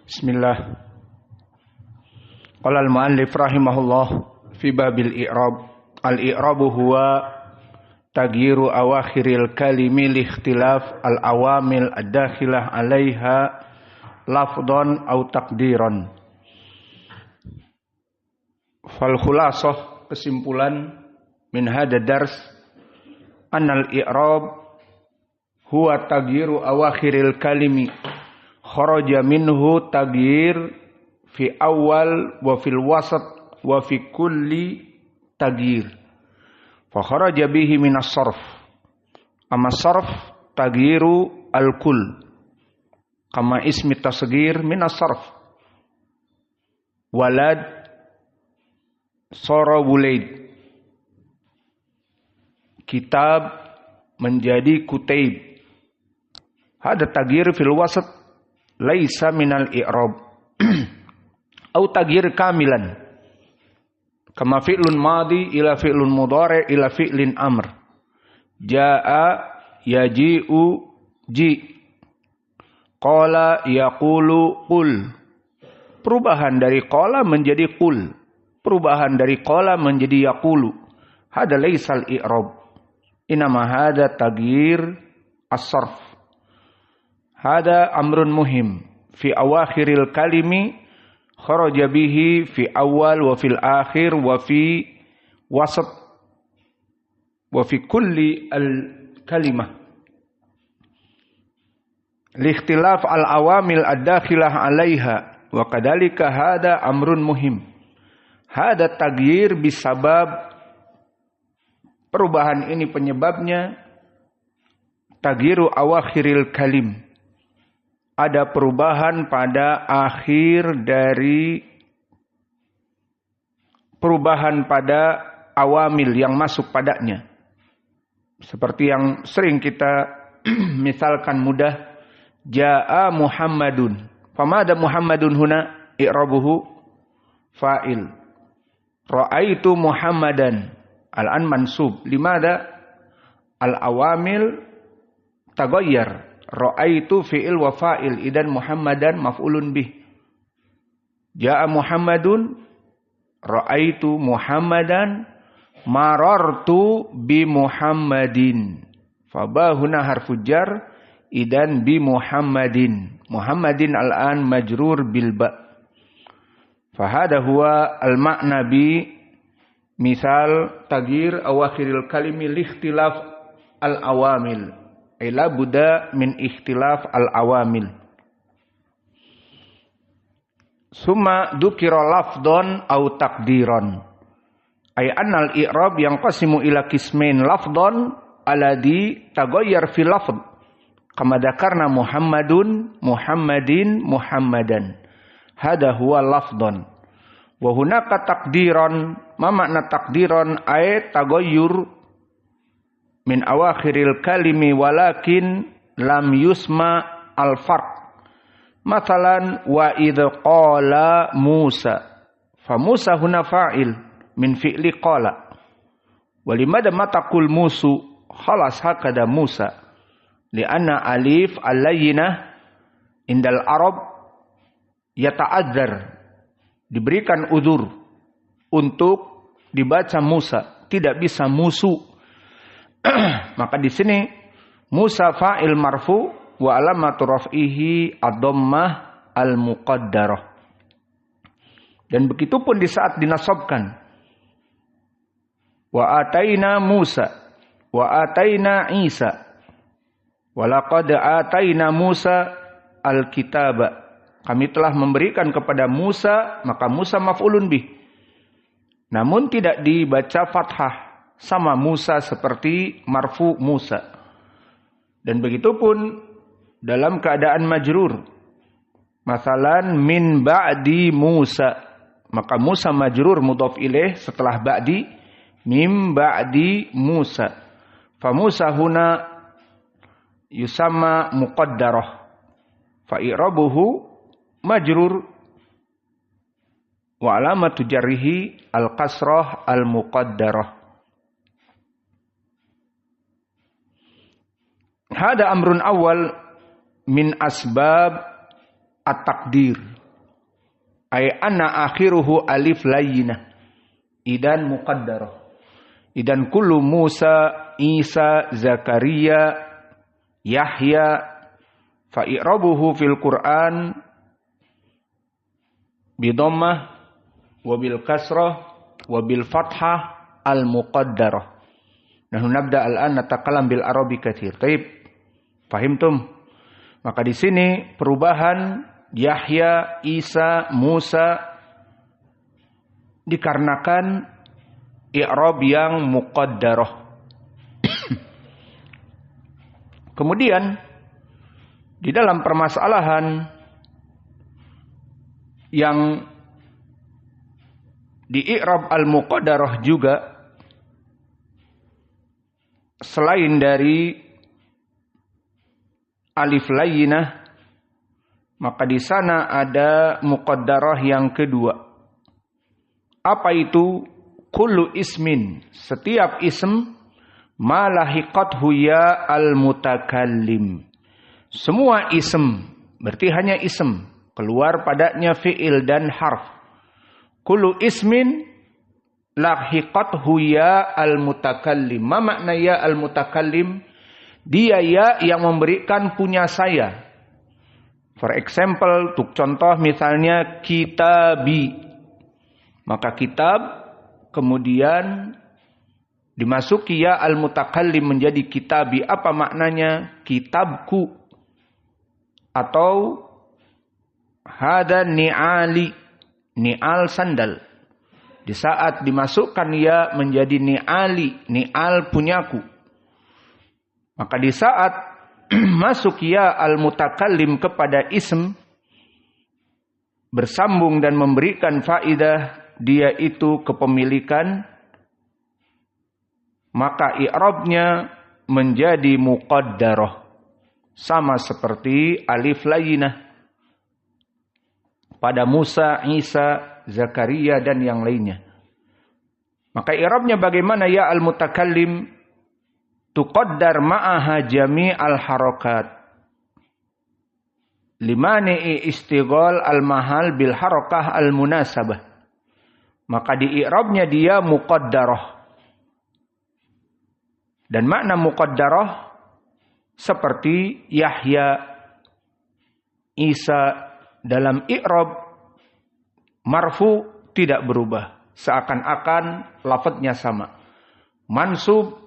Bismillah. Qala al-mu'allif rahimahullah fi babil i'rab. Al-i'rabu huwa tagyiru awakhiril kalimi li ikhtilaf al-awamil ad-dakhilah 'alaiha lafdhan aw taqdiran. Fal khulasah, kesimpulan min hada dars annal i'rab huwa tagyiru awakhiril kalimi kharaja minhu tagyir fi awal wa fil wasat wa fi kulli tagyir fa kharaja bihi minas sarf. Amma sarf tagyiru al-kull kama ismi tasghir minas sarf. Walad sara wulaid, kitab menjadi kutaib. Hada tagyir fil wasat laisa minal i'rab au tagyir kamilan kama fi'lun madi ila fi'lun mudhari ila fi'lin amr. Jaa yaji'u ji, qala yaqulu qul. Perubahan dari qala menjadi qul, perubahan dari qala menjadi yaqulu. Hada laisal i'rab, inama hada tagyir as-sarf. Hada amrun muhim fi awakhiril kalimi kharaja bihi fi awal wa fil akhir wa fi wasat wa fi kulli al kalimah li ikhtilaf al awamil ad-dakhilah 'alaiha wa kadzalika hada amrun muhim. Hada tagyir bisabab, perubahan ini penyebabnya tagyiru awakhiril kalim, ada perubahan pada akhir dari perubahan pada awamil yang masuk padanya. Seperti yang sering kita misalkan mudah, jaa Muhammadun. Famada Muhammadun huna i'rabuhu fa'il. Ra'aitu Muhammadan. Al-an mansub. Limada al-awamil taghayyar. Ra'aitu fi'il wa fa'il, idan Muhammadan maf'ulun bih. Ja'a Muhammadun, ra'aitu Muhammadan, marartu bi Muhammadin. Fabahuna harfu jar, idan bi Muhammadin. Muhammadin al-an majrur bil ba. Fahada huwa al-ma'na bi misal tagyir awakhiril kalimi li ikhtilaf al-awamil. Ila buddha min ikhtilaf al-awamil. Summa dukira lafdhan au taqdiran. Ay annal i'rab yang qasimu ila qismain lafdhan alladhi taghayyar fi lafdh. Kama dzakarna Muhammadun, Muhammadin, Muhammadan. Hada huwa lafdhan. Wa hunaka taqdiran. Ma makna taqdiran? Ay taghayyur min awakhiril kalimi walakin lam yusma al-farq. Mathalan wa idh qala Musa. Fa Musa huna fa'il min fi'li qala. Walimada mataqul musu khalas hakada Musa. Lianna alif al-layyinah indal Arab yata'adzar, diberikan udzur untuk dibaca Musa, tidak bisa musu. Maka di sini Musa fa'il marfu wa alamatu raf'ihi ad-dhammah al-muqaddarah. Dan begitu pun di saat dinasabkan. Wa ataina Musa wa ataina Isa wa laqad ataina Musa al-kitaba. Kami telah memberikan kepada Musa, maka Musa maf'ulun bih. Namun tidak dibaca fathah. Sama Musa seperti marfu Musa. Dan begitu pun dalam keadaan majrur. Masalan min ba'di Musa. Maka Musa majrur mudhaf ilaih setelah ba'di. Min ba'di Musa. Fa Musa huna yusamma muqaddarah. Fa i'rabuhu majrur. Wa alamatu jarrihi al-kasrah al-muqaddarah. Hada amrun awal min asbab at-taqdir. ay anna akhiruhu alif layyinah. Idan muqaddarah. Idan kullu Musa, Isa, Zakaria, Yahya fa i'rabuhu fil Qur'an bi dhammah wa bil kasrah wa bil fathah al muqaddarah. Nahnu nabda al-an natakalam bil arabi katsir. Taib. Fahimtum? Maka di sini perubahan Yahya, Isa, Musa dikarenakan i'rab yang muqaddarah. Kemudian di dalam permasalahan yang di i'rab al-muqaddarah juga selain dari alif layyinah, maka di sana ada muqaddarah yang kedua. Apa itu? Kullu ismin, setiap ism ma lahiqathu ya al-mutakallim. Semua ism, berarti hanya ism, keluar padanya fi'il dan harf. Kullu ismin lahiqathu ya al-mutakallim. Ma makna ya al-mutakallim? Dia ya yang memberikan punya saya. For example, untuk contoh misalnya kitabi. Maka kitab kemudian dimasuki ya al-mutakallim menjadi kitabi. Apa maknanya? Kitabku. Atau hada ni'ali. Ni'al sandal. Di saat dimasukkan ya menjadi ni'ali. Ni'al punyaku. Maka di saat masuk ya al-mutakallim kepada ism, bersambung dan memberikan faidah, dia itu kepemilikan, maka i'rabnya menjadi muqaddarah. Sama seperti alif layyinah pada Musa, Isa, Zakaria dan yang lainnya. Maka i'rabnya bagaimana ya al-mutakallim? Tuqaddar ma'aha jami' al-harakat. Limani istighal al-mahal bil harakah al-munasabah. Maka di i'rabnya dia muqaddarah. Dan makna muqaddarah seperti Yahya, Isa dalam i'rab marfu tidak berubah. Seakan-akan lafadznya sama. Mansub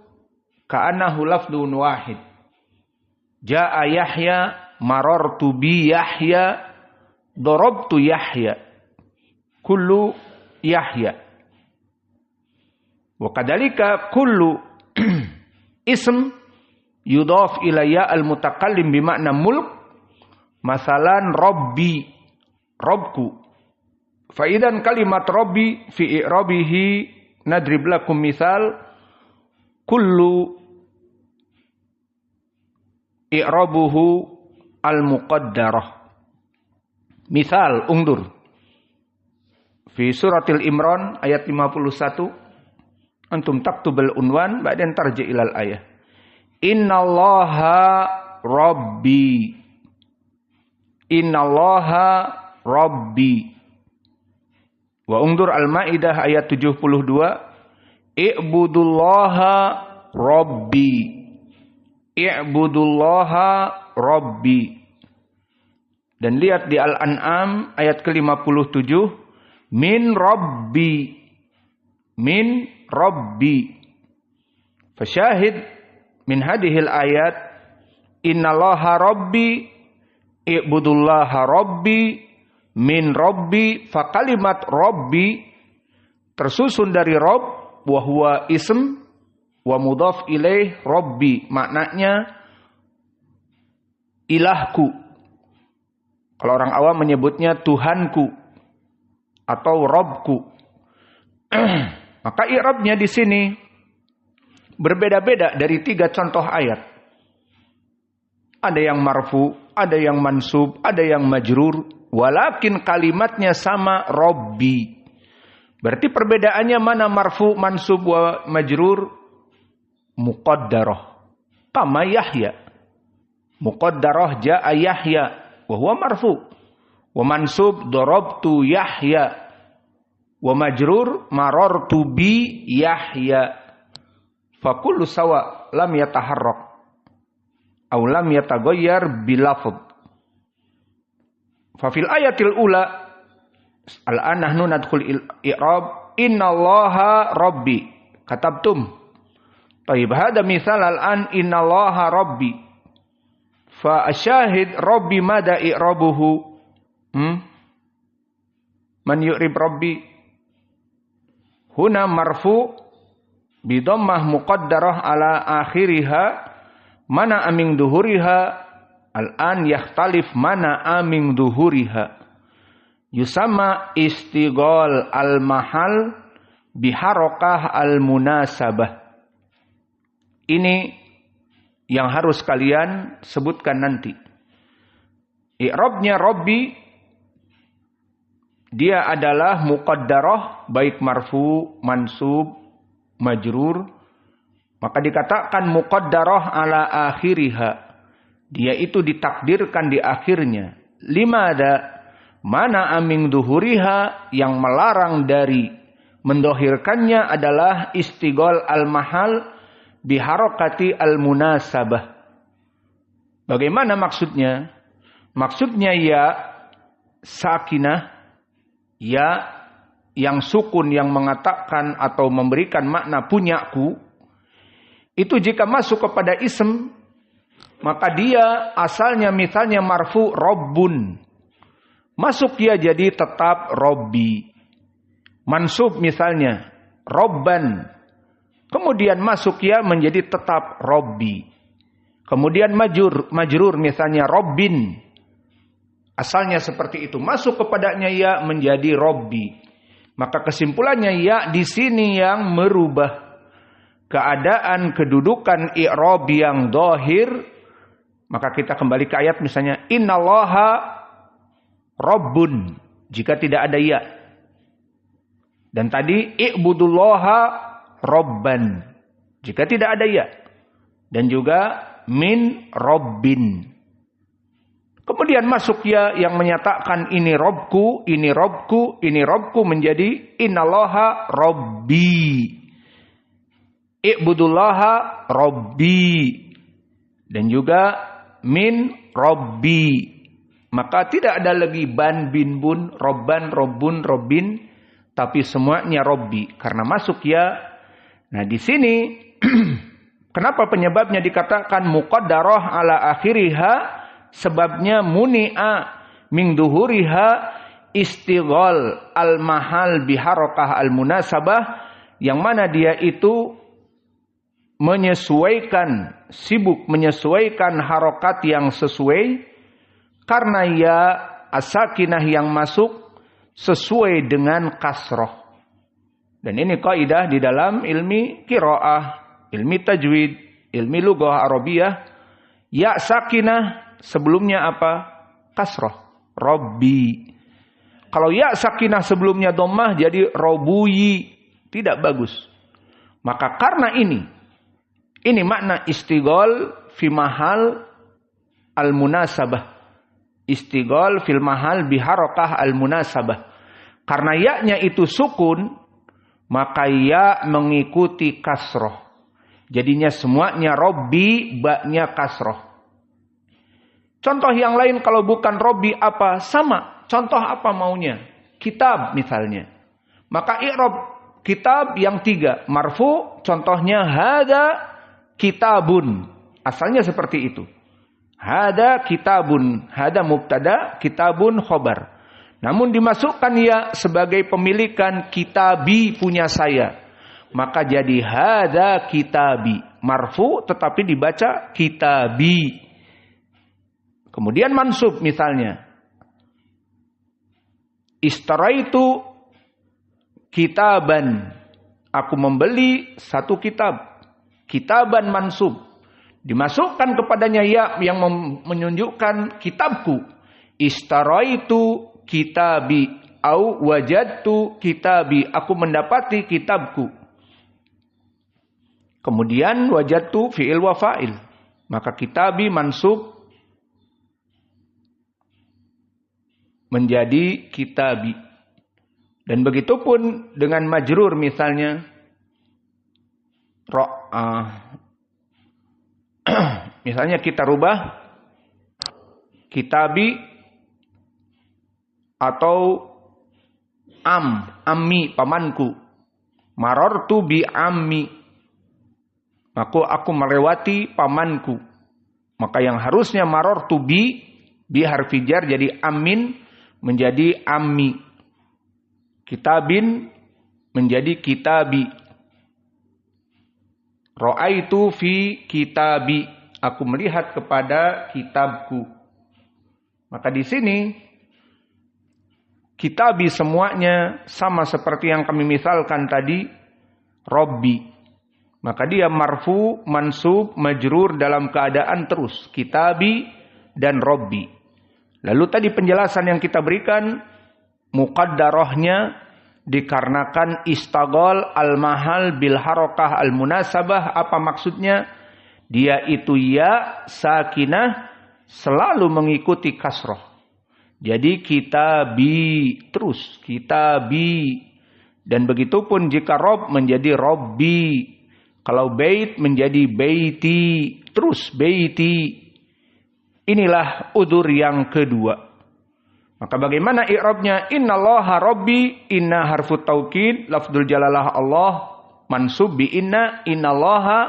ka'annahu lafdun wahid. Ja'a Yahya, marartu bi Yahya, darabtu Yahya. Kullu Yahya. Wa kadzalika kullu ism yudhaf ila ya al-mutakallim bimakna mulk. Masalan Rabbi, Rabbku. Fa idzan kalimat Rabbi fi i'rabihi nadrib lakum misal kullu i'rabuhu al-muqaddarah. Misal, ungdur. Fi suratil Imran ayat 51. Antum taktubul unwan ba'dan tarji ilal ayah. Innallaha rabbi. Innallaha rabbi. Wa ungdur al-Maidah ayat 72. I'budullaha rabbi. I'budullaha rabbi. Dan lihat di Al-An'am ayat ke-57. Min rabbi. Min rabbi. Fasyahid min hadihil ayat. Innallaha rabbi. I'budullaha rabbi. Min rabbi. Fakalimat rabbi tersusun dari rabb. Wahuwa ism. Wa mudhaf ilaih rabbi. Maknanya ilahku. Kalau orang awam menyebutnya Tuhanku atau Rabbku. Maka i'rabnya di sini berbeda-beda dari 3 contoh ayat. Ada yang marfu, ada yang mansub, ada yang majrur. Walakin kalimatnya sama Rabbi. Berarti perbedaannya mana marfu, mansub, wa majrur? Muqaddarah. Kama Yahya. Muqaddarah ja'a Yahya. Wahuwa marfu. Wa mansub darabtu Yahya. Wa majrur marartu bi Yahya. Fa kullu sawa lam yataharrak aw lam yataghayyar bil lafdh. Fa fil ayatil ula al-an nahnu nadkhul i'rab innallaha rabbi katabtum. Tayyib hada misal al-an innallaha rabbi. Fa asyahid rabbi mada i'rabuhu? Man yu'rib rabbi? Huna marfu bi dhammah muqaddarah ala akhiriha mana aming duhuriha. Al-an yakhtalif mana aming duhuriha. Yusama istighal al-mahal biharokah al-munasabah. Ini yang harus kalian sebutkan nanti. I'rabnya Rabbi, dia adalah muqaddarah, baik marfu, mansub, majrur. Maka dikatakan muqaddarah ala akhiriha. Dia itu ditakdirkan di akhirnya. Limada? Mana aming duhuriha, yang melarang dari mendohirkannya adalah istighal al-mahal biharokati al-munasabah. Bagaimana maksudnya? Maksudnya ya sakinah, ya yang sukun yang mengatakan atau memberikan makna punyaku, itu jika masuk kepada ism, maka dia asalnya misalnya marfu Rabbun. Masuk dia jadi tetap Robbi. Mansub misalnya Robban. Kemudian masuk dia menjadi tetap Robbi. Kemudian majrur misalnya Robbin. Asalnya seperti itu. Masuk kepadanya ya menjadi Robbi. Maka kesimpulannya ya di sini yang merubah keadaan kedudukan i'rab yang dhahir. Maka kita kembali ke ayat misalnya innallaha Rabbun jika tidak ada ya. Dan tadi i'budullaha Rabban jika tidak ada ya. Dan juga min Rabbin. Kemudian masuk ya yang menyatakan ini Robku, ini Robku, ini Robku menjadi innallaha Rabbi. I'budullaha Rabbi. Dan juga min Rabbi. Maka tidak ada lagi ban, bin, bun, robban, robbun, robbin. Tapi semuanya Rabbi. Karena masuk ya. Nah di sini. Kenapa penyebabnya dikatakan muqaddarah ala akhiriha. Sebabnya muni'a min duhuriha istighal al-mahal biharokah al-munasabah. Yang mana dia itu menyesuaikan, sibuk menyesuaikan harokat yang sesuai. Karena ya as-sakinah yang masuk sesuai dengan kasroh. Dan ini kaidah di dalam ilmi qiraah, ilmi tajwid, ilmi lughah Arabiyah. Ya sakinah sebelumnya apa? Kasroh. Rabbi. Kalau ya sakinah sebelumnya dhammah jadi robuyi. Tidak bagus. Maka karena ini makna istighal fi mahal al-munasabah. Istighal fil mahal biharokah al-munasabah. Karena ya-nya itu sukun, maka ya mengikuti kasroh. Jadinya semuanya Robbi, ba-nya kasroh. Contoh yang lain kalau bukan Robbi apa? Sama. Contoh apa maunya? Kitab misalnya. Maka i'rab kitab yang 3. Marfu, contohnya hada kitabun. Asalnya seperti itu. Hada kitabun. Hada mubtada, kitabun khobar. Namun dimasukkan ya sebagai pemilikan kitabi punya saya. Maka jadi hada kitabi. Marfu tetapi dibaca kitabi. Kemudian mansub misalnya. Istaraitu kitaban. Aku membeli satu kitab. Kitaban mansub. Dimasukkan kepadanya ya yang menunjukkan kitabku. Istaraitu kitabi. Au wajadtu kitabi. Aku mendapati kitabku. Kemudian wajadtu fi'il wa fa'il. Maka kitabi mansub. menjadi kitabi. Dan begitu pun dengan majrur misalnya. Misalnya kita rubah kitabi atau ammi, pamanku. Marartu bi ammi. Aku melewati pamanku. Maka yang harusnya marartu bi harfi jar jadi amin menjadi ammi. Kitabin menjadi kitabi. Ra'aitu fi kitabi. Aku melihat kepada kitabku. Maka di sini kitabi semuanya sama seperti yang kami misalkan tadi, Robbi. Maka dia marfu, mansub, majrur dalam keadaan terus. Kitabi dan Robbi. Lalu tadi penjelasan yang kita berikan, muqaddarahnya dikarenakan istagol al-mahal bil harokah al-munasabah. Apa maksudnya? Dia itu ya sakinah selalu mengikuti kasroh. Jadi kitabi terus, kitabi. Dan begitu pun jika rob menjadi robbi. Kalau bait menjadi baiti, terus baiti. Inilah udur yang kedua. Maka bagaimana i'rabnya? Innallaha rabbi, inna harfu taukid, lafdzul jalalah Allah, mansub bi innallaha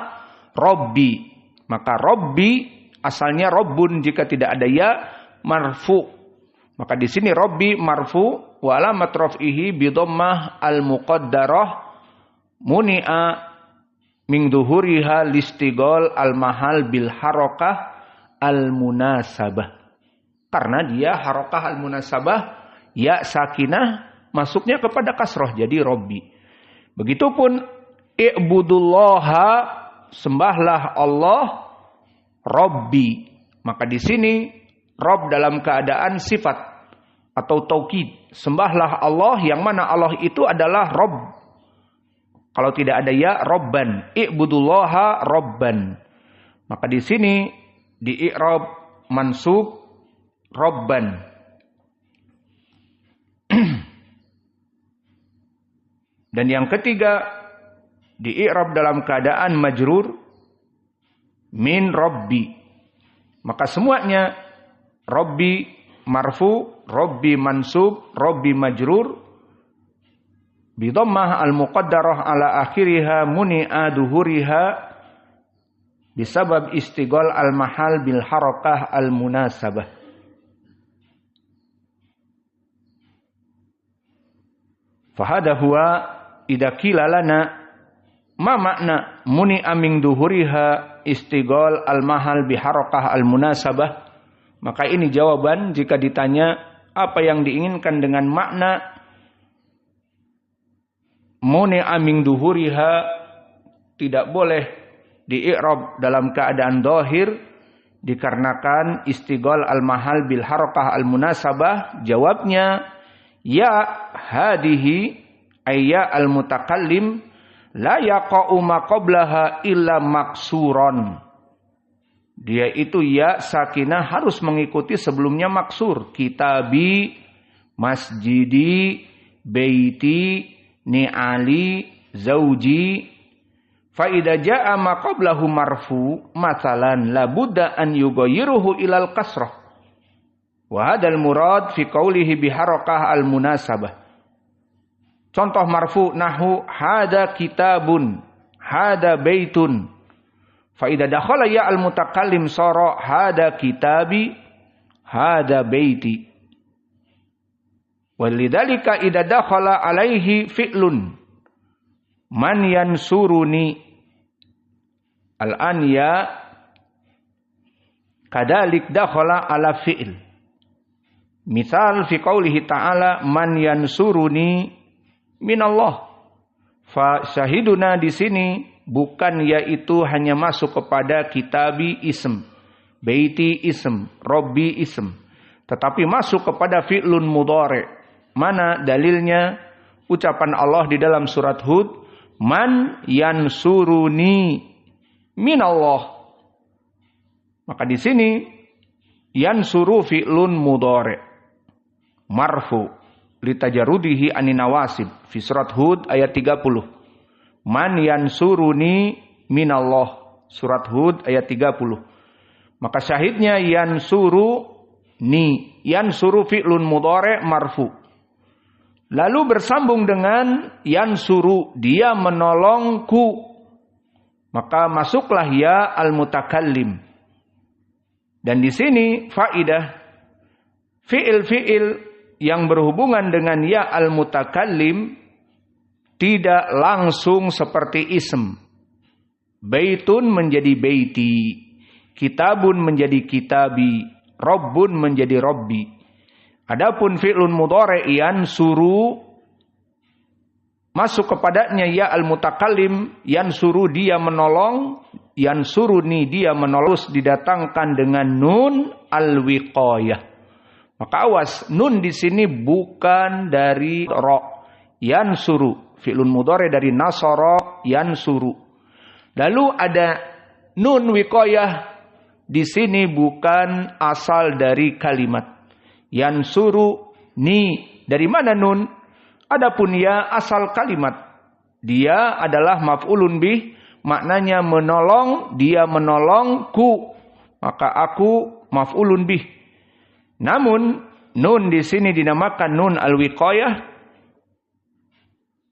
rabbi. Maka rabbi asalnya rabbun, jika tidak ada ya marfu. Maka di sini rabbi marfu wa alamat raf'ihi bi dhammah al-muqaddarah muni'a min dhuhuriha listigol al-mahal bil harakah al-munasabah. Karena dia harakah al-munasabah, ya sakinah masuknya kepada kasroh jadi robbi. Begitupun i'budullaha, sembahlah Allah, robbi. Maka di sini rob dalam keadaan sifat atau taukid. Sembahlah Allah, yang mana Allah itu adalah rob. Kalau tidak ada ya, robban. I'budullaha robban. Maka di sini di i'rab mansub robban. Dan yang ketiga di i'rab dalam keadaan majrur min robbi. Maka semuanya robbi marfu, robbi mansub, robbi majrur bi dhammah al-muqaddarah ala akhiriha muni'a duhuriha bisabab istigol al-mahal bil harakah al-munasabah. Fahada huwa idza qila lana ma makna muni'a min duhuriha istigol al-mahal bi harakah al-munasabah. Maka ini jawaban jika ditanya apa yang diinginkan dengan makna muni'a min duhuriha, tidak boleh di i'rab dalam keadaan dhahir dikarenakan istigol al-mahal bil harakah al-munasabah. Jawabnya ya hadihi ayya al-mutakallim la yaqa'u ma qablaha illa maksuron. Dia itu ya sakinah harus mengikuti sebelumnya maksur. Kitabi, masjidi, baiti, ni'ali, zauji. Fa idza jaa ma qablahu marfu, matsalan la budda an yughayyiruhu ilal kasrah. Wa hadzal murad fi qoulihi bi harakah al munasabah. Contoh marfu nahu hada kitabun, hada baitun. Fa idza dakhala ya al mutakallim sara hada kitabi, hada baiti. Walidzalika idza dakhala alaihi fi'lun man yansuruni al-an ya kadalik dakhala ala fi'il. Misal fi qaulihi ta'ala man yansuruni minallah. Fa syahiduna di sini bukan yaitu hanya masuk kepada kitabi ism, baiti ism, robbi ism, tetapi masuk kepada fi'lun mudhari. Mana dalilnya? Ucapan Allah di dalam surat Hud, man yansuruni minallah. Maka di sini yansuru fi'lun mudhari. marfu litajarudihi aninawasib fi surat Hud ayat 30. Man yansuruni minallah, surat Hud ayat 30. Maka syahidnya yansuruni, yansuru fi'lun mudhari' marfu. Lalu bersambung dengan yansuru, dia menolongku. Maka masuklah ya al-mutakallim. Dan di sini faidah fi'il-fi'il yang berhubungan dengan ya al-mutakallim tidak langsung seperti ism. Baitun menjadi baiti, kitabun menjadi kitabi, rabbun menjadi rabbi. Adapun fi'lun mudhari' yansuru masuk kepadanya ya al-mutakallim, yansuru dia menolong, yansuruni dia menolong, didatangkan dengan nun al-wiqayah. Maka awas, nun di sini bukan dari ra. Yansuru, fi'lun mudhari' dari nasara yansuru. Lalu ada nun wiqayah di sini bukan asal dari kalimat. Yansuru ni, dari mana nun? Adapun ya asal kalimat. Dia adalah maf'ulun bih, maknanya menolong, dia menolongku. Maka aku maf'ulun bih. Namun nun di sini dinamakan nun al-wiqayah.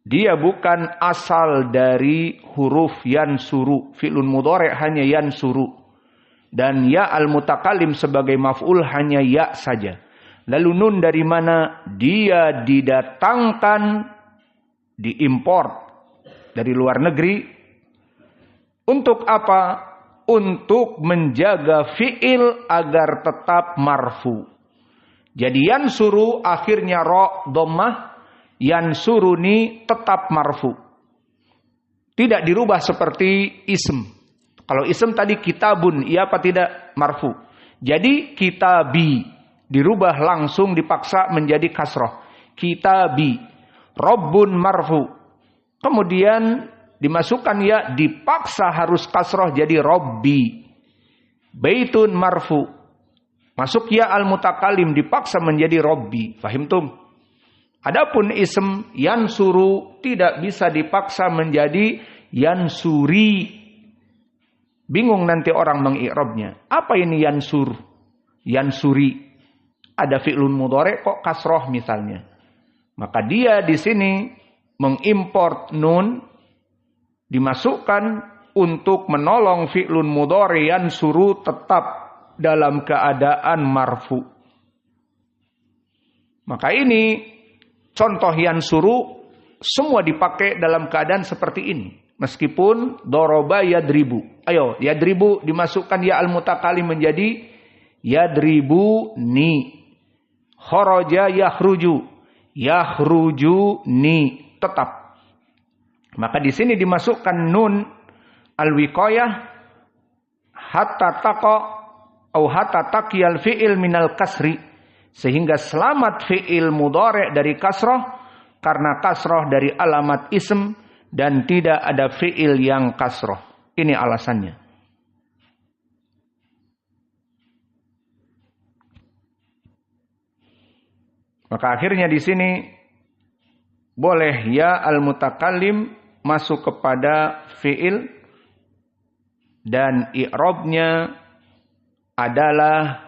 Dia bukan asal dari huruf yansuru. Fi'lun mudhari' hanya yansuru. Dan ya al-mutakallim sebagai maf'ul hanya ya saja. Lalu nun dari mana? Dia didatangkan, diimport dari luar negeri. Untuk apa? Untuk menjaga fi'il agar tetap marfu. Jadi yansuru akhirnya ra dhammah, yansuruni tetap marfu. Tidak dirubah seperti ism. Kalau ism tadi kitabun, iya apa tidak? Marfu. Jadi kitabi dirubah langsung dipaksa menjadi kasroh. Kitabi. Rabbun marfu. Kemudian dimasukkan ya, dipaksa harus kasroh jadi robbi. Baitun marfu. Masuk ya al-mutakallim dipaksa menjadi robbi. Fahimtum? Adapun ism yansuru tidak bisa dipaksa menjadi yansuri. Bingung nanti orang mengi'rabnya. Apa ini yansur? Yansuri. Ada fi'lun mudhari' kok kasroh misalnya. Maka dia di sini mengimport nun, dimasukkan untuk menolong fi'lun mudhari' yansuru tetap dalam keadaan marfu. Maka ini contoh yansuru semua dipakai dalam keadaan seperti ini. Meskipun doroba yadribu. Ayo, yadribu dimasukkan ya al-mutakallim menjadi yadribu ni. Kharaja yakhruju. Yakhruju ni. Tetap. Maka di sini dimasukkan nun al-wiqayah hatta taqa atau hatta taqiyal fi'il minal kasri. Sehingga selamat fi'il mudhari' dari kasrah. Karena kasrah dari alamat ism. Dan tidak ada fi'il yang kasrah. Ini alasannya. Maka akhirnya di sini boleh ya al-mutakallim masuk kepada fi'il dan i'rabnya adalah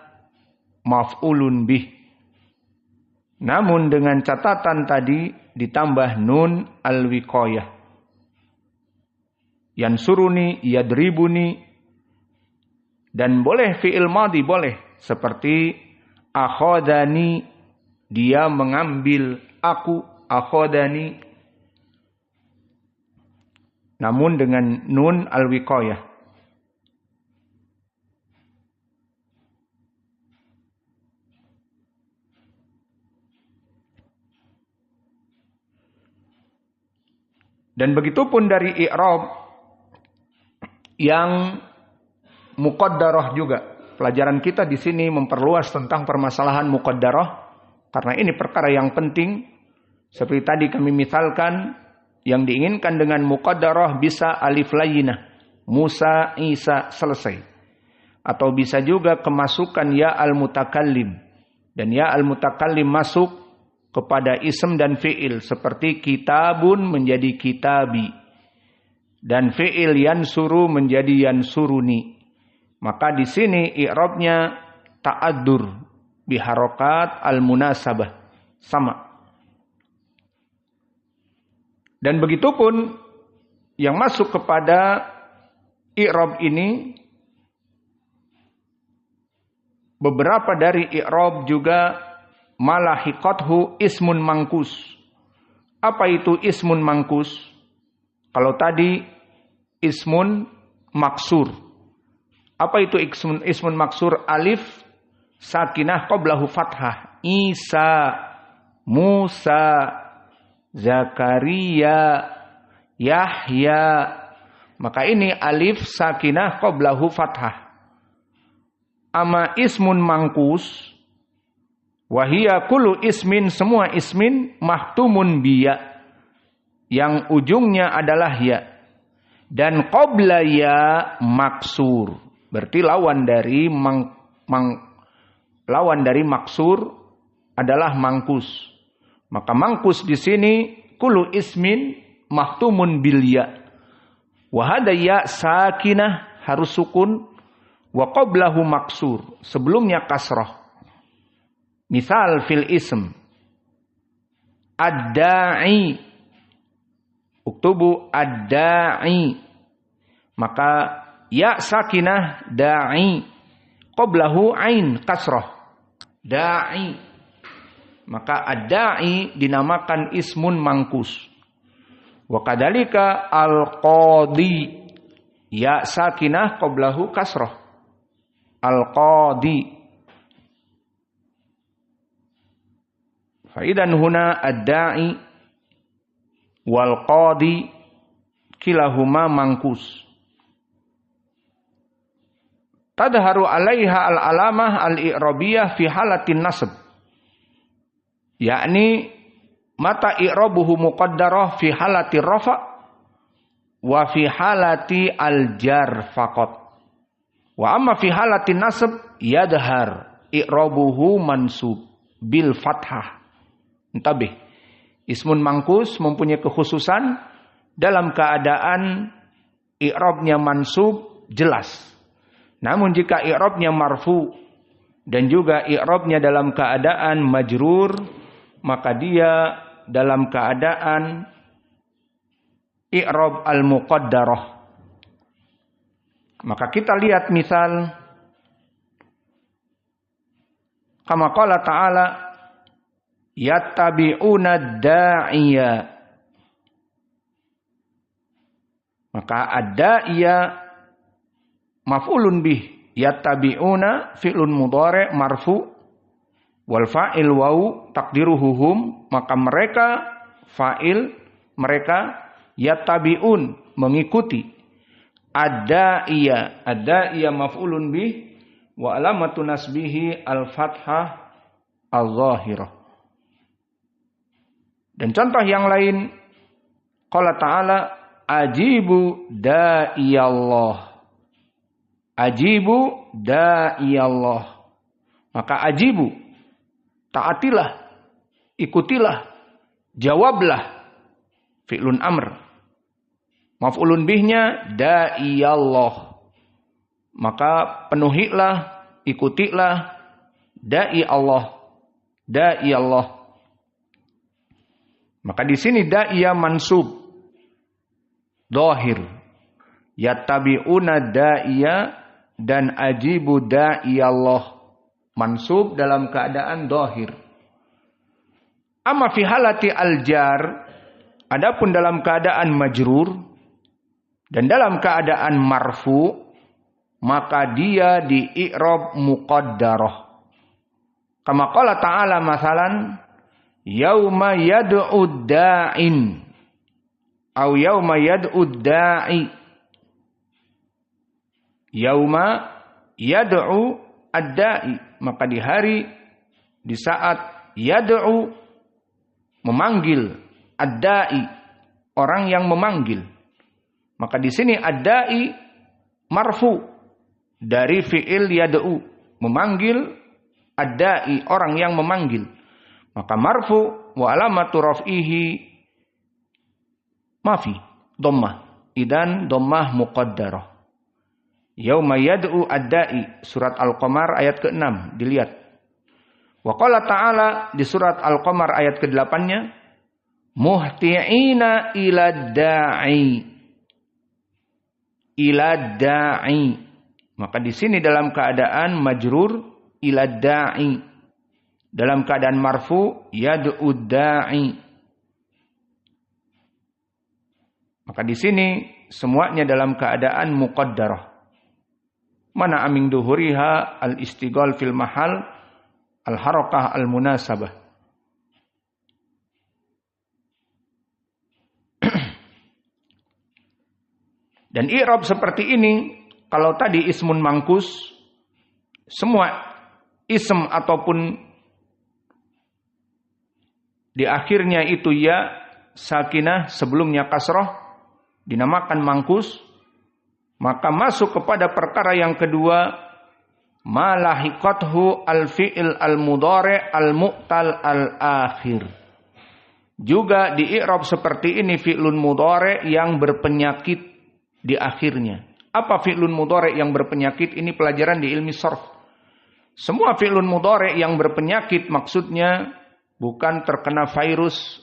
maf'ulun bih. Namun dengan catatan tadi ditambah nun al-wiqayah. Yansuruni, yadribuni, dan boleh fi'il madhi boleh seperti akhadani, dia mengambil aku, akhadani, namun dengan nun al-wiqayah. Dan begitupun dari i'rab yang muqaddarah juga. Pelajaran kita di sini memperluas tentang permasalahan muqaddarah karena ini perkara yang penting. Seperti tadi kami misalkan yang diinginkan dengan muqaddarah bisa alif layyinah, Musa, Isa, selesai. Atau bisa juga kemasukan ya al-mutakallim. Dan ya al-mutakallim masuk kepada ism dan fi'il. Seperti kitabun menjadi kitabi. Dan fi'il yansuru menjadi yansuruni. Maka di sini i'rabnya ta'addur biharokat al-munasabah. Sama. Dan begitupun yang masuk kepada i'rab ini, beberapa dari i'rab juga malahiqathu ismun mangkus. Apa itu ismun mangkus? Kalau tadi ismun maksur. Apa itu ismun maksur? Alif sakinah qablahu fathah. Isa, Musa, Zakaria, Yahya. Maka ini alif sakinah qablahu fathah. Ama ismun mangkus, wahia kullu ismin, semua ismin mahtumun biya, yang ujungnya adalah ya. Dan qabla ya maksur. Berarti lawan dari lawan dari maksur adalah mangkus. Maka mangkus di sini kullu ismin mahtumun bil ya. Wa hada ya sakinah harus sukun, wa qablahu maksur, sebelumnya kasrah. Misal fil ism ad-da'i, uktubu ad-da'i, maka ya sakinah da'i, qablahu ain kasrah, da'i. Maka ad-da'i dinamakan ismun mangkus. Wa kadzalika al-qadi, ya sakinah qablahu kasrah, al-qadi. Faidan huna ad-da'i wal qadi kilahuma mangkus. Tadharu alaiha al-alamah al-i'rabiyah fi halatin nasb. Yakni mata i'rabuhu muqaddarah fi halati rafa wa fi halati al-jar faqat. Wa amma fi halati nasb yadhar i'rabuhu mansub bil fathah. Entabih. Ismun mangkus mempunyai kekhususan dalam keadaan i'rabnya mansub jelas. Namun jika i'rabnya marfu dan juga i'rabnya dalam keadaan majrur, maka dia dalam keadaan i'rab al-muqaddarah. Maka kita lihat misal kama qala ta'ala yattabi'una da'iya. Maka ad-da'iya maf'ulun bih, yattabi'una fi'lun mudhari' marfu wal fa'il waw taqdiruhu hum, maka mereka fa'il, mereka yattabi'un mengikuti. Ad-da'iya, ad-da'iya maf'ulun bih wa alamatu nasbihi al-fathah al-zahirah. Dan contoh yang lain, qala ta'ala ajibu da'iyallah. Ajibu da'iyallah. Maka ajibu, taatilah, ikutilah, jawablah. Fi'lun amr. Maf'ulun bihnya da'iyallah. Maka penuhilah, ikutilah da'i Allah. Da'i Allah. Maka di sini da'iya mansub. Dhahir. Yattabi'una da'iya dan ajibu da'iyallah. Mansub dalam keadaan dhahir. Amma fi halati al-jar, adapun dalam keadaan majrur dan dalam keadaan marfu, maka dia di i'rab muqaddarah. Kama qala ta'ala masalan yauma yad'u da'in atau yauma yad'u da'i. Yauma yad'u ad-da'i, maka di hari, di saat yad'u memanggil, ad-da'i orang yang memanggil. Maka di sini ad-da'i marfu dari fi'il yad'u, memanggil, ad-da'i orang yang memanggil. Maka marfu wa alamatu raf'ihi mafi dhammah. Idan dhammah muqaddarah. Yauma yad'u ad-da'i, surat Al-Qamar ayat ke-6, dilihat. Wa qala ta'ala di surat Al-Qamar ayat ke-8-nya, muhti'ina ila da'i. Ila da'i. Maka di sini dalam keadaan majrur ila da'i. Dalam keadaan marfu yad'u da'i. Maka di sini semuanya dalam keadaan muqaddarah. Mana aming duhuriha al-istighal fil mahal al-harakah al-munasabah. Dan i'rab seperti ini, kalau tadi ismun mangkus, semua ism ataupun di akhirnya itu ya sakinah sebelumnya kasrah dinamakan mangkus. Maka masuk kepada perkara yang kedua, malahiqathu al-fi'il al-mudhari' al-mu'tal al-akhir. Juga di i'rab seperti ini fi'lun mudhari' yang berpenyakit di akhirnya. Apa fi'lun mudhari' yang berpenyakit? Ini pelajaran di ilmi sharf. Semua fi'lun mudhari' yang berpenyakit maksudnya bukan terkena virus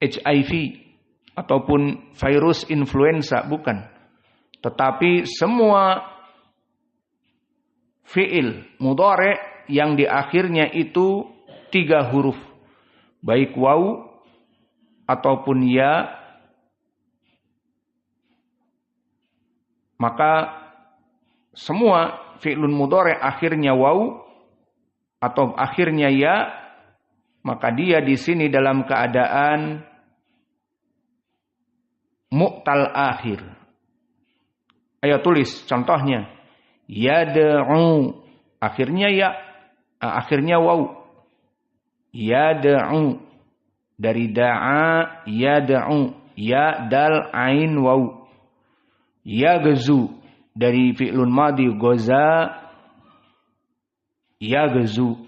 HIV ataupun virus influenza, bukan. Tetapi semua fi'il mudhari' yang di akhirnya itu 3 huruf. Baik waw ataupun ya. Maka semua fi'lun mudhari' akhirnya waw atau akhirnya ya, maka dia di sini dalam keadaan mu'tal akhir. Ayo tulis contohnya. Yad'u. Akhirnya ya. Akhirnya waw. Yad'u. Dari da'a yad'u. Ya dal ain waw. Yaghzu. Dari fi'lun madhi goza. Yaghzu.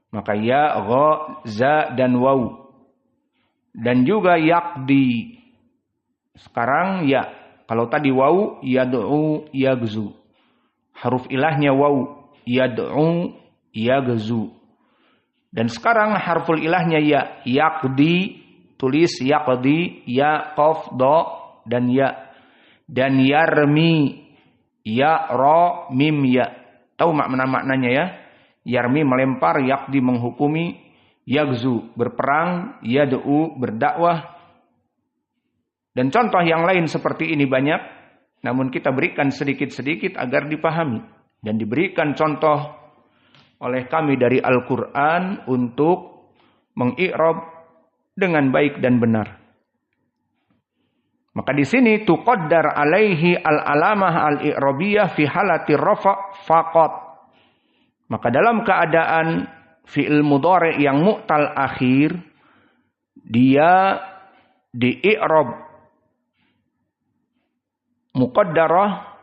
Maka ya, gha, za dan waw. Dan juga yaqdi. Sekarang ya. Kalau tadi waw, yad'u, yaghzu. Huruf ilahnya waw, yad'u, yaghzu. Dan sekarang harful ilahnya ya, yaqdi, tulis yaqdi, ya, qaf, do, dan ya. Dan yarmi, ya, ro, mim, ya. Tahu maknanya ya? Yarmi melempar, yaqdi menghukumi, yaghzu berperang, yad'u berdakwah. Dan contoh yang lain seperti ini banyak, namun kita berikan sedikit-sedikit agar dipahami. Dan diberikan contoh oleh kami dari Al-Quran untuk mengi'rab dengan baik dan benar. Maka di sini tuqaddar alaihi al-alamah al-i'rabiyah fi halati rafa' faqat. Maka dalam keadaan fi'il mudhari' yang mu'tal akhir, dia di-i'rab muqaddarah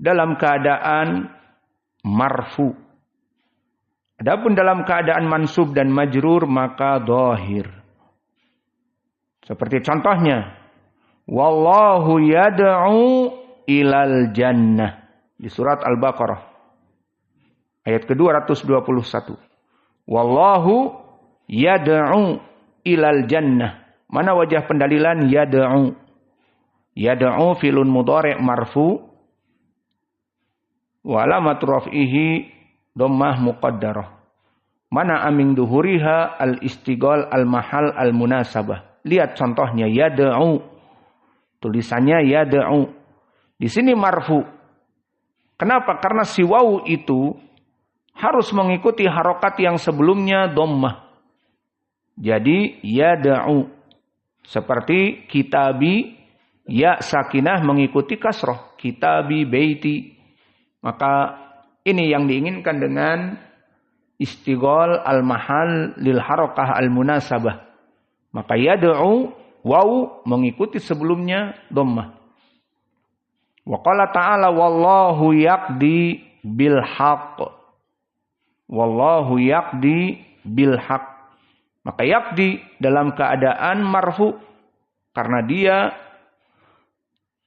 dalam keadaan marfu. Adapun dalam keadaan mansub dan majrur maka dhahir. Seperti contohnya, wallahu yad'u ilal jannah di surat Al-Baqarah ayat ke-221. Wallahu yad'u ilal jannah. Mana wajah pendalilan yad'u? Yad'u filun mudhari' marfu wa alamatu raf'ihi dhammah muqaddarah. Mana aming duhuriha al-istighal al-mahal al-munasabah. Lihat contohnya yad'u. Tulisannya yad'u. Di sini marfu. Kenapa? Karena si waw itu harus mengikuti harokat yang sebelumnya dhammah. Jadi yad'u. Seperti kitabi, ya sakinah mengikuti kasroh. Kitabi baiti. Maka ini yang diinginkan dengan istighal al-mahal lil harakah al-munasabah. Maka yad'u waw mengikuti sebelumnya dhammah. Wa qala ta'ala wallahu yaqdi bil haqq. Wallahu yaqdi bil haqq. Maka yaqdi dalam keadaan marfu karena dia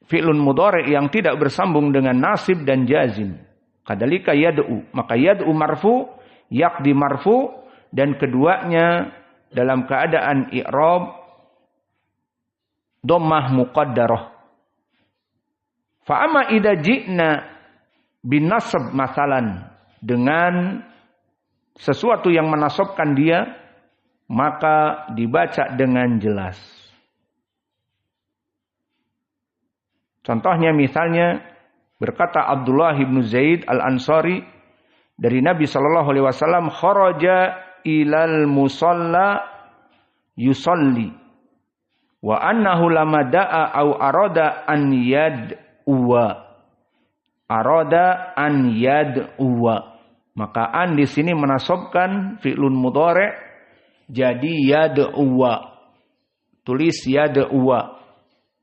fi'lun mudhari' yang tidak bersambung dengan nasib dan jazim. Kadalika yad'u, maka yad'u marfu, yaqdi marfu, dan keduanya dalam keadaan i'rab dhammah muqaddarah. Fa amma idza ji'na bin nasab masalan, dengan sesuatu yang menasabkan dia, maka dibaca dengan jelas. Contohnya misalnya berkata Abdullah bin Zaid al-Ansari dari Nabi sallallahu alaihi wasallam, kharaja ilal musalla yusalli wa annahu lama da'a au arada an yad'uwa. Maka an di sini menasabkan fi'lun mudhari' jadi yad'uwa. Tulis yad'uwa.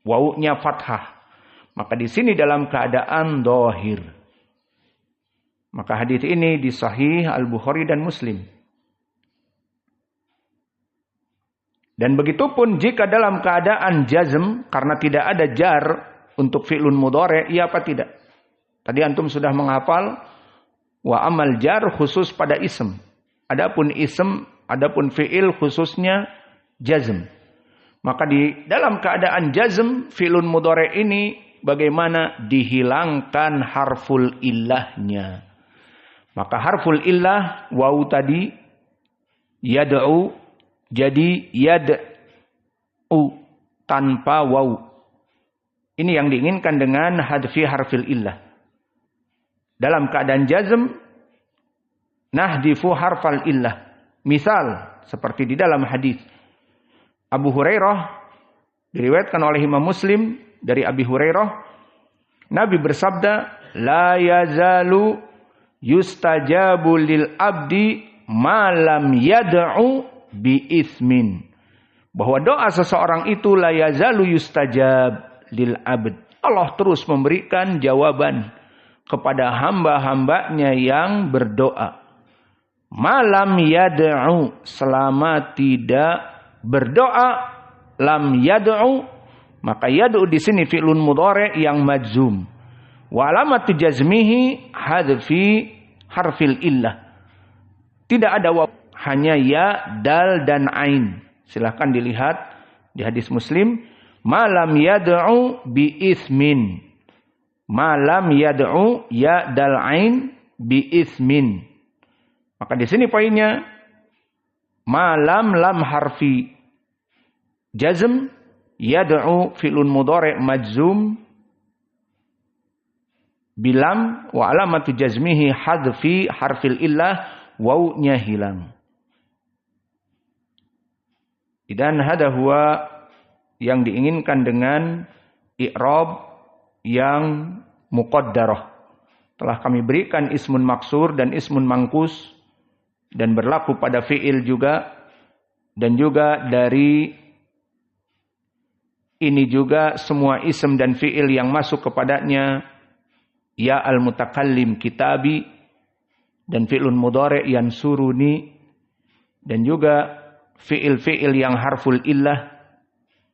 Wawunya fathah. Maka di sini dalam keadaan dhahir. Maka hadis ini di Sahih Al-Bukhari dan Muslim. Dan begitupun jika dalam keadaan jazm karena tidak ada jar untuk fi'lun mudhari', iya apa tidak? Tadi antum sudah menghafal wa amal jar khusus pada ism. Adapun fi'il khususnya jazm. Maka di dalam keadaan jazm fi'lun mudhari' ini bagaimana? Dihilangkan harful illahnya. Maka harful illah waw tadi yad'u jadi yad'u tanpa waw. Ini yang diinginkan dengan hadfi harfil illah. Dalam keadaan jazm nahdifu harfal illah. Misal seperti di dalam hadis Abu Hurairah diriwayatkan oleh Imam Muslim dari Abi Hurairah, Nabi bersabda, la yazalu yustajabu lil abdi ma lam yad'u bi ismin. Bahwa doa seseorang itu la yazalu yustajab lil abd. Allah terus memberikan jawaban kepada hamba-hambanya yang berdoa. Malam yad'u, selama tidak berdoa, lam yad'u, maka yad'u di sini fi'lun mudhari' yang majzum. Wa alamatu jazmihi hadfi harfil illah. Tidak ada waw, hanya ya, dal dan ain. Silahkan dilihat di hadis Muslim, malam yad'u bi ismin. Malam yad'u ya dal ain bi ismin. Maka di sini poinnya malam lam harfi jazm, yad'u fi'lun mudhari' majzum bilam wa alamatu jazmihi hadfi harfil illah, wawnya hilang. Dan hada huwa yang diinginkan dengan i'rab yang muqaddarah. Telah kami berikan ismun maksur dan ismun mangkus, dan berlaku pada fi'il juga, dan juga dari ini juga semua ism dan fi'il yang masuk kepadanya ya al-mutakallim kitabi, dan fi'lun mudhari' yang suruni, dan juga fi'il-fi'il yang harful illah.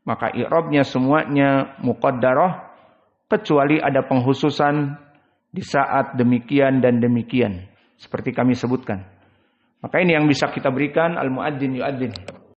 Maka i'rabnya semuanya muqaddarah, kecuali ada penghususan di saat demikian dan demikian, seperti kami sebutkan. Maka ini yang bisa kita berikan. Al-muadzin yu'adzin.